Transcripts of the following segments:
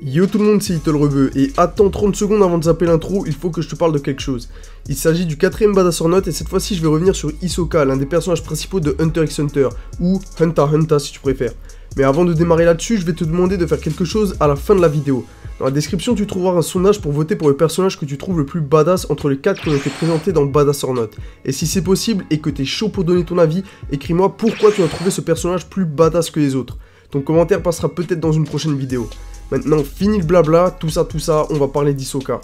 Yo tout le monde, c'est LittleRebeu, et attends 30 secondes avant de zapper l'intro, il faut que je te parle de quelque chose. Il s'agit du 4ème Badass or Not, et cette fois-ci je vais revenir sur Hisoka, l'un des personnages principaux de Hunter x Hunter, ou Hunter x Hunter si tu préfères. Mais avant de démarrer là-dessus, je vais te demander de faire quelque chose à la fin de la vidéo. Dans la description, tu trouveras un sondage pour voter pour le personnage que tu trouves le plus badass entre les 4 qui ont été présentés dans le Badass or Not. Et si c'est possible et que t'es chaud pour donner ton avis, écris-moi pourquoi tu as trouvé ce personnage plus badass que les autres. Ton commentaire passera peut-être dans une prochaine vidéo. Maintenant, fini le blabla, tout ça, on va parler d'Hisoka.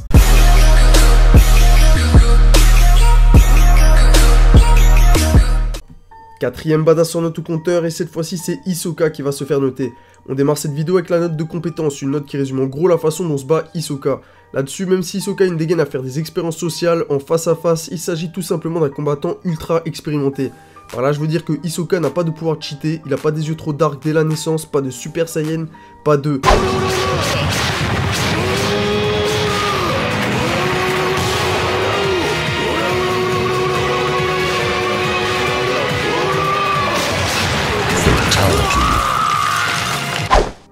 Quatrième Badass or Not au compteur, et cette fois-ci c'est Hisoka qui va se faire noter. On démarre cette vidéo avec la note de compétence, une note qui résume en gros la façon dont se bat Hisoka. Là-dessus, même si Hisoka a une dégaine à faire des expériences sociales, en face à face, il s'agit tout simplement d'un combattant ultra expérimenté. Par là, je veux dire que Hisoka n'a pas de pouvoir cheater, il a pas des yeux trop dark dès la naissance, pas de Super Saiyan, pas de...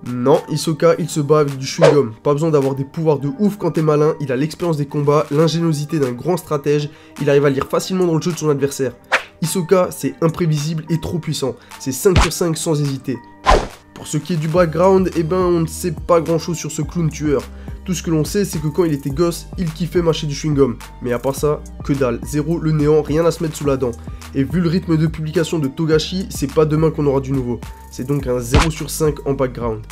Non, Hisoka, il se bat avec du chewing-gum. Pas besoin d'avoir des pouvoirs de ouf quand t'es malin, il a l'expérience des combats, l'ingéniosité d'un grand stratège, il arrive à lire facilement dans le jeu de son adversaire. Hisoka, c'est imprévisible et trop puissant, c'est 5 sur 5 sans hésiter. Pour ce qui est du background, eh ben on ne sait pas grand chose sur ce clown tueur. Tout ce que l'on sait, c'est que quand il était gosse, il kiffait mâcher du chewing-gum. Mais à part ça, que dalle, zéro le néant, rien à se mettre sous la dent. Et vu le rythme de publication de Togashi, c'est pas demain qu'on aura du nouveau. C'est donc un 0 sur 5 en background.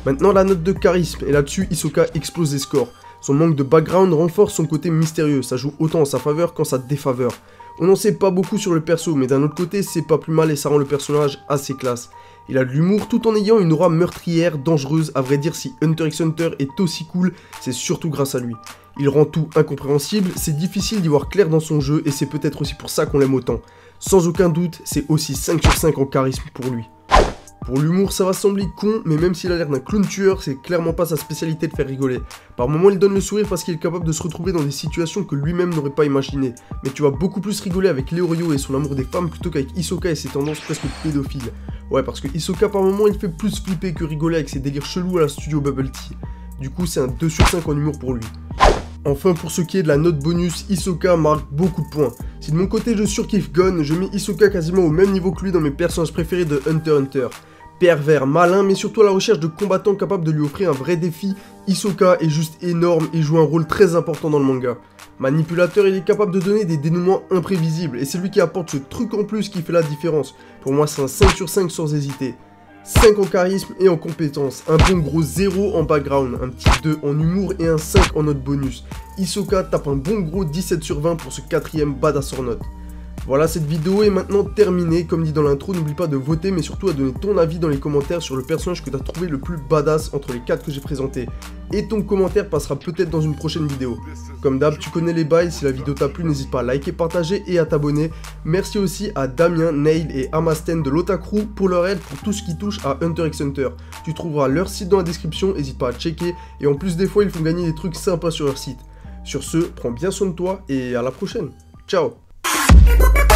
Maintenant la note de charisme, et là-dessus Hisoka explose les scores. Son manque de background renforce son côté mystérieux, ça joue autant en sa faveur qu'en sa défaveur. On n'en sait pas beaucoup sur le perso, mais d'un autre côté c'est pas plus mal et ça rend le personnage assez classe. Il a de l'humour tout en ayant une aura meurtrière, dangereuse, à vrai dire si Hunter x Hunter est aussi cool, c'est surtout grâce à lui. Il rend tout incompréhensible, c'est difficile d'y voir clair dans son jeu et c'est peut-être aussi pour ça qu'on l'aime autant. Sans aucun doute, c'est aussi 5 sur 5 en charisme pour lui. Pour l'humour, ça va sembler con, mais même s'il a l'air d'un clown tueur, c'est clairement pas sa spécialité de faire rigoler. Par moments, il donne le sourire parce qu'il est capable de se retrouver dans des situations que lui-même n'aurait pas imaginées. Mais tu vas beaucoup plus rigoler avec Leorio et son amour des femmes plutôt qu'avec Hisoka et ses tendances presque pédophiles. Ouais, parce que Hisoka par moments, il fait plus flipper que rigoler avec ses délires chelous à la studio Bubble Tea. Du coup, c'est un 2 sur 5 en humour pour lui. Enfin, pour ce qui est de la note bonus, Hisoka marque beaucoup de points. Si de mon côté je surkiffe Gon, je mets Hisoka quasiment au même niveau que lui dans mes personnages préférés de Hunter x Hunter. Pervers, malin, mais surtout à la recherche de combattants capables de lui offrir un vrai défi, Hisoka est juste énorme et joue un rôle très important dans le manga. Manipulateur, il est capable de donner des dénouements imprévisibles, et c'est lui qui apporte ce truc en plus qui fait la différence. Pour moi, c'est un 5 sur 5 sans hésiter. 5 en charisme et en compétence, un bon gros 0 en background, un petit 2 en humour et un 5 en note bonus. Hisoka tape un bon gros 17 sur 20 pour ce 4ème Badass or Not. Voilà, cette vidéo est maintenant terminée. Comme dit dans l'intro, n'oublie pas de voter, mais surtout à donner ton avis dans les commentaires sur le personnage que tu as trouvé le plus badass entre les 4 que j'ai présentés. Et ton commentaire passera peut-être dans une prochaine vidéo. Comme d'hab, tu connais les bails, si la vidéo t'a plu, n'hésite pas à liker, partager et à t'abonner. Merci aussi à Damien, Nail et Amasten de l'Otakru pour leur aide pour tout ce qui touche à Hunter x Hunter. Tu trouveras leur site dans la description, n'hésite pas à checker. Et en plus, des fois, ils font gagner des trucs sympas sur leur site. Sur ce, prends bien soin de toi et à la prochaine. Ciao. Bye.